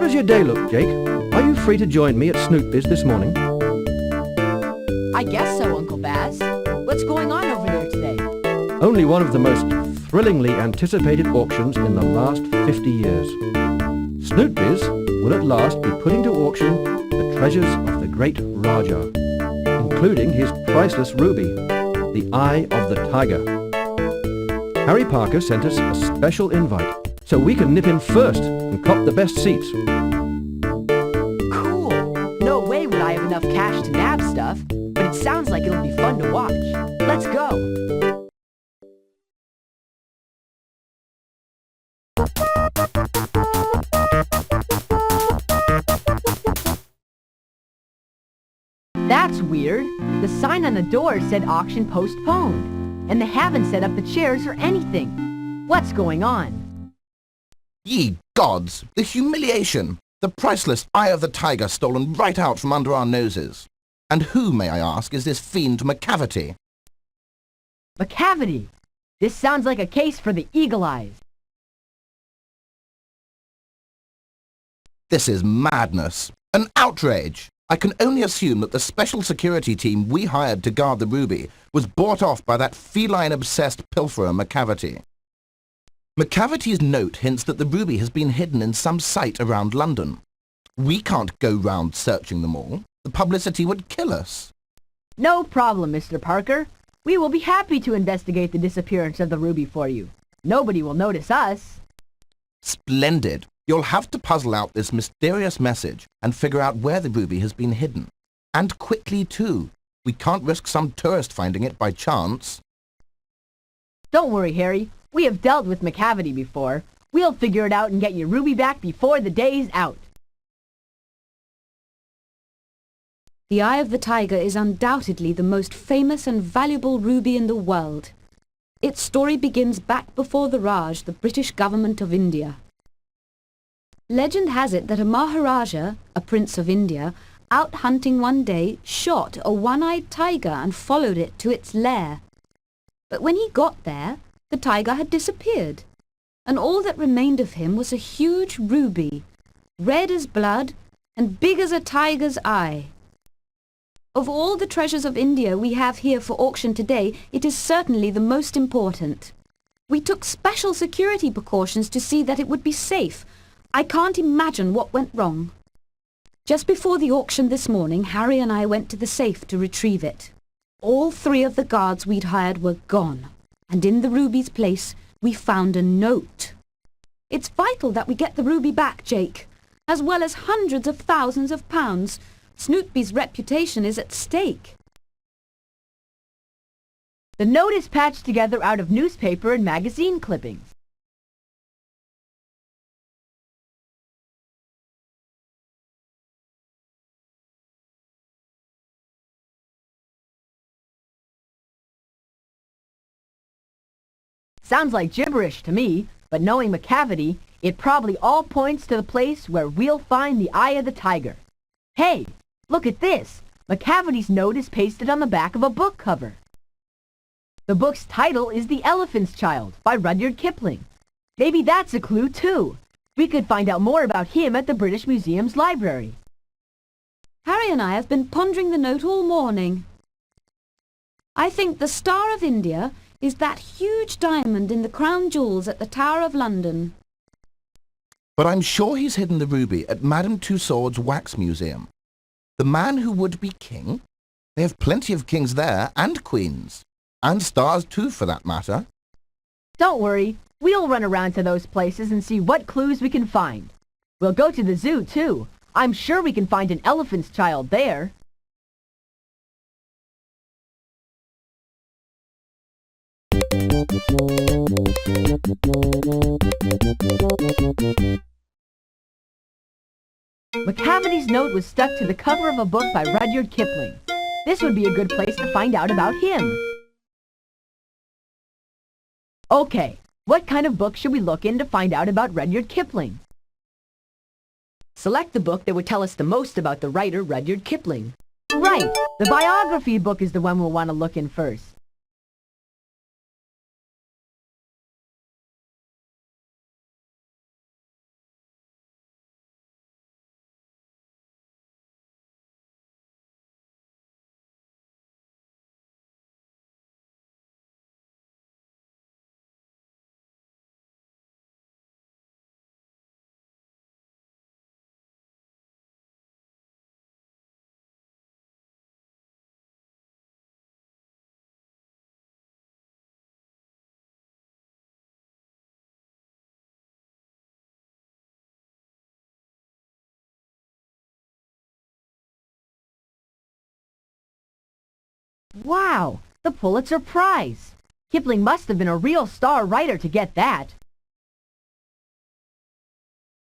does your day look, Jake? Are you free to join me at Snootby's this morning? I guess so, Uncle Baz. What's going on over there today? Only one of the most thrillingly anticipated auctions in the last 50 years. Snootby's will at last be putting to auction the treasures of the great Rajah, including his priceless ruby, the Eye of the Tiger. Harry Parker sent us a special invite, so we can nip in first and cop the best seats. Cool! No way would I have enough cash to nab stuff, but it sounds like it'll be fun to watch. Let's go! That's weird. The sign on the door said auction postponed, and they haven't set up the chairs or anything. What's going on? Ye gods! The humiliation! The priceless Eye of the Tiger stolen right out from under our noses. And who, may I ask, is this fiend McCavity? McCavity! This sounds like a case for the Eagle Eyes. This is madness. An outrage! I can only assume that the special security team we hired to guard the ruby was bought off by that feline-obsessed pilferer McCavity. McCavity's note hints that the ruby has been hidden in some site around London. We can't go round searching them all. The publicity would kill us. No problem, Mr. Parker. We will be happy to investigate the disappearance of the ruby for you. Nobody will notice us. Splendid. You'll have to puzzle out this mysterious message and figure out where the ruby has been hidden. And quickly, too. We can't risk some tourist finding it by chance. Don't worry, Harry. We have dealt with McCavity before. We'll figure it out and get your ruby back before the day's out. The Eye of the Tiger is undoubtedly the most famous and valuable ruby in the world. Its story begins back before the Raj, the British government of India. Legend has it that a Maharaja, a prince of India, out hunting one day, shot a one-eyed tiger and followed it to its lair. But when he got there, the tiger had disappeared, and all that remained of him was a huge ruby, red as blood and big as a tiger's eye. Of all the treasures of India we have here for auction today, it is certainly the most important. We took special security precautions to see that it would be safe. I can't imagine what went wrong. Just before the auction this morning, Harry and I went to the safe to retrieve it. All 3 of the guards we'd hired were gone, and in the ruby's place we found a note. It's vital that we get the ruby back, Jake, as well as hundreds of thousands of pounds. Snootby's reputation is at stake. The note is patched together out of newspaper and magazine clippings. Sounds like gibberish to me, but knowing McCavity, it probably all points to the place where we'll find the Eye of the Tiger. Hey, look at this! McCavity's note is pasted on the back of a book cover. The book's title is The Elephant's Child by Rudyard Kipling. Maybe that's a clue too. We could find out more about him at the British Museum's library. Harry and I have been pondering the note all morning. I think the Star of India is that huge diamond in the crown jewels at the Tower of London. But I'm sure he's hidden the ruby at Madame Tussauds Wax Museum. The man who would be king? They have plenty of kings there, and queens. And stars too, for that matter. Don't worry, we'll run around to those places and see what clues we can find. We'll go to the zoo too. I'm sure we can find an elephant's child there. McCavity's note was stuck to the cover of a book by Rudyard Kipling. This would be a good place to find out about him. Okay, what kind of book should we look in to find out about Rudyard Kipling? Select the book that would tell us the most about the writer Rudyard Kipling. Right, the biography book is the one we'll want to look in first. Wow! The Pulitzer Prize! Kipling must have been a real star writer to get that.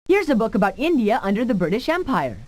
Here's a book about India under the British Empire.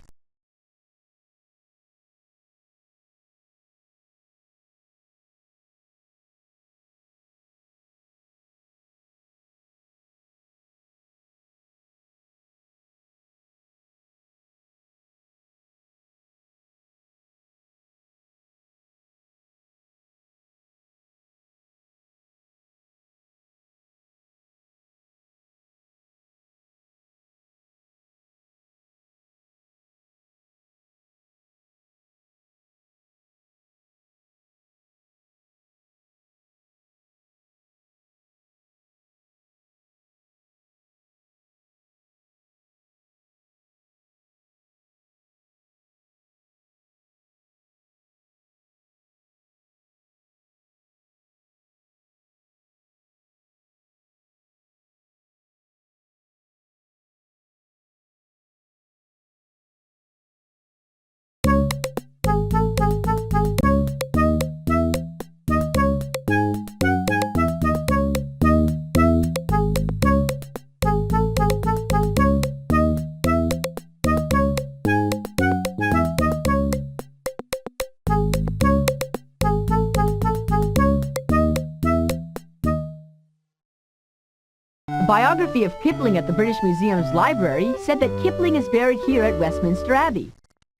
A biography of Kipling at the British Museum's library said that Kipling is buried here at Westminster Abbey.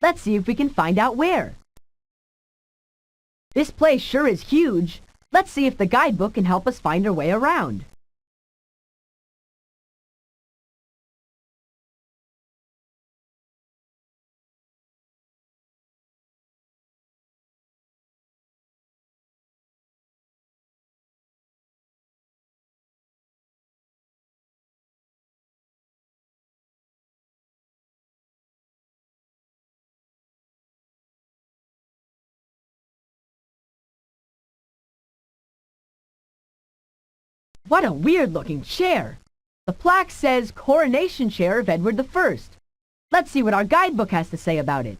Let's see if we can find out where. This place sure is huge. Let's see if the guidebook can help us find our way around. What a weird-looking chair! The plaque says Coronation Chair of Edward I. Let's see what our guidebook has to say about it.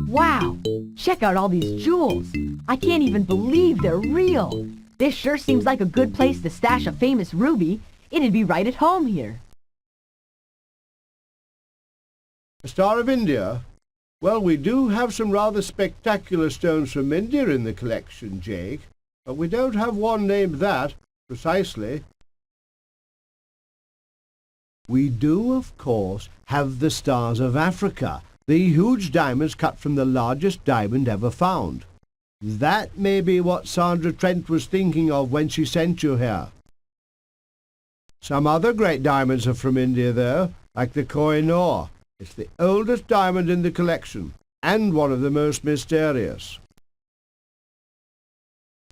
Wow! Check out all these jewels! I can't even believe they're real! This sure seems like a good place to stash a famous ruby. It'd be right at home here. A Star of India? Well, we do have some rather spectacular stones from India in the collection, Jake, but we don't have one named that, precisely. We do, of course, have the Stars of Africa, the huge diamonds cut from the largest diamond ever found. That may be what Sandra Trent was thinking of when she sent you here. Some other great diamonds are from India, though, like the Koh-i-Noor. It's the oldest diamond in the collection, and one of the most mysterious.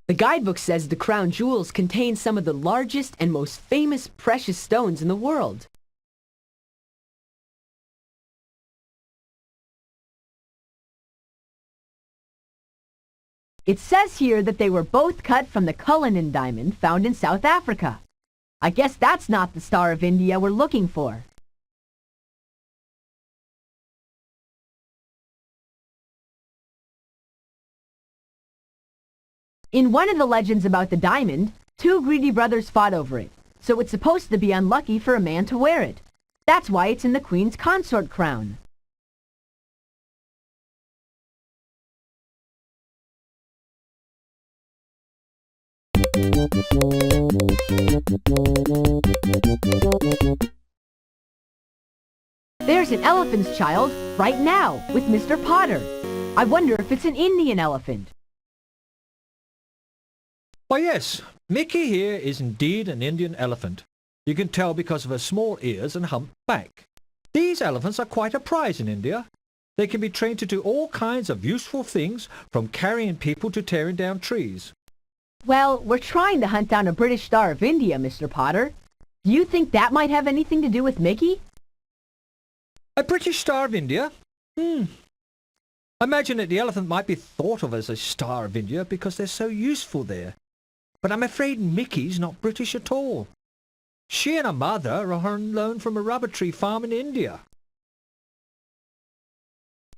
The guidebook says the crown jewels contain some of the largest and most famous precious stones in the world. It says here that they were both cut from the Cullinan diamond found in South Africa. I guess that's not the Star of India we're looking for. In one of the legends about the diamond, two greedy brothers fought over it, so it's supposed to be unlucky for a man to wear it. That's why it's in the Queen's consort crown. There's an elephant's child right now with Mr. Potter. I wonder if it's an Indian elephant. Why yes, Mickey here is indeed an Indian elephant. You can tell because of her small ears and humped back. These elephants are quite a prize in India. They can be trained to do all kinds of useful things, from carrying people to tearing down trees. Well, we're trying to hunt down a British Star of India, Mr. Potter. Do you think that might have anything to do with Mickey? A British Star of India? I imagine that the elephant might be thought of as a Star of India because they're so useful there. But I'm afraid Mickey's not British at all. She and her mother are on loan from a rubber tree farm in India.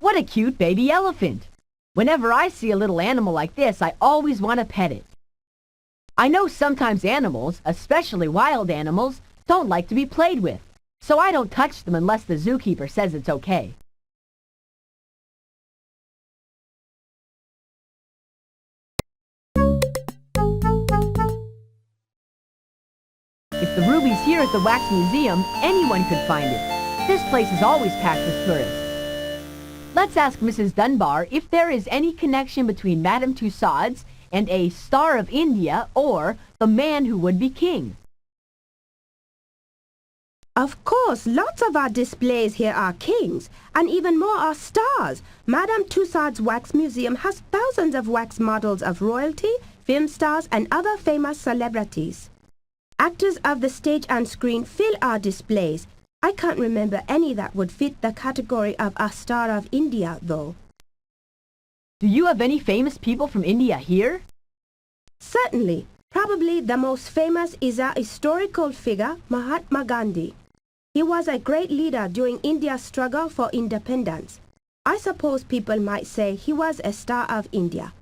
What a cute baby elephant! Whenever I see a little animal like this, I always want to pet it. I know sometimes animals, especially wild animals, don't like to be played with, so I don't touch them unless the zookeeper says it's okay. If the ruby's here at the Wax Museum, anyone could find it. This place is always packed with tourists. Let's ask Mrs. Dunbar if there is any connection between Madame Tussauds and a Star of India or the man who would be king. Of course, lots of our displays here are kings, and even more are stars. Madame Tussauds Wax Museum has thousands of wax models of royalty, film stars, and other famous celebrities. Actors of the stage and screen fill our displays. I can't remember any that would fit the category of a Star of India, though. Do you have any famous people from India here? Certainly. Probably the most famous is a historical figure, Mahatma Gandhi. He was a great leader during India's struggle for independence. I suppose people might say he was a Star of India.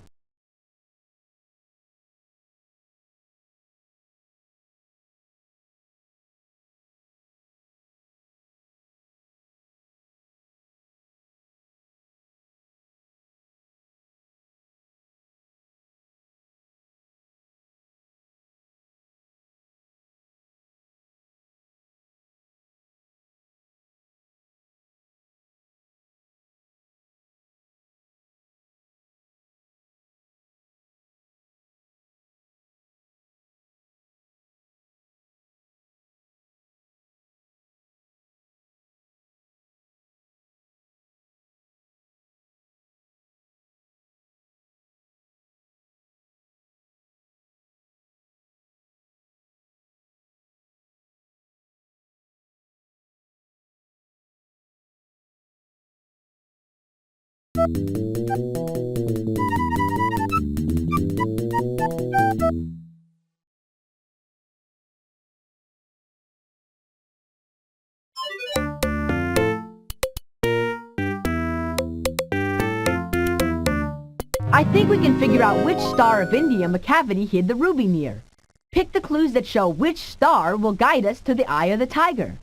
I think we can figure out which Star of India McCavity hid the ruby near. Pick the clues that show which star will guide us to the eye of the tiger.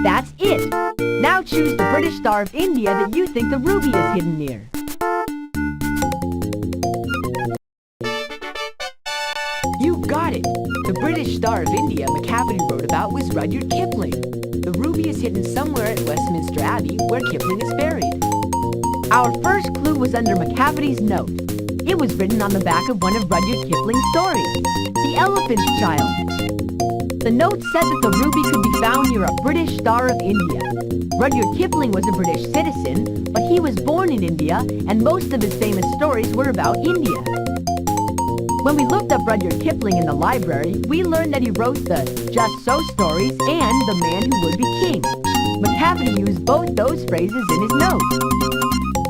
That's it! Now choose the British Star of India that you think the ruby is hidden near. You got it! The British Star of India McCavity wrote about was Rudyard Kipling. The ruby is hidden somewhere at Westminster Abbey, where Kipling is buried. Our first clue was under McCavity's note. It was written on the back of one of Rudyard Kipling's stories, The Elephant's Child. The note said that the ruby could be found near a British Star of India. Rudyard Kipling was a British citizen, but he was born in India, and most of his famous stories were about India. When we looked up Rudyard Kipling in the library, we learned that he wrote the Just So stories and The Man Who Would Be King. McCavity used both those phrases in his note.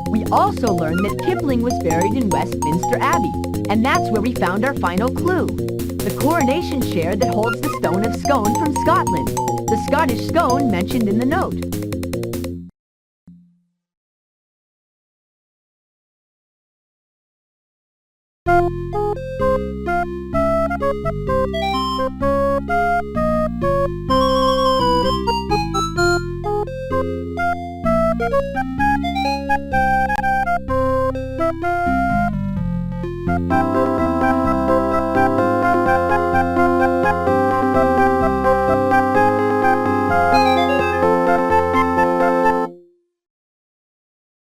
We also learned that Kipling was buried in Westminster Abbey, and that's where we found our final clue. The coronation chair that holds the stone of Scone from Scotland, the Scottish scone mentioned in the note.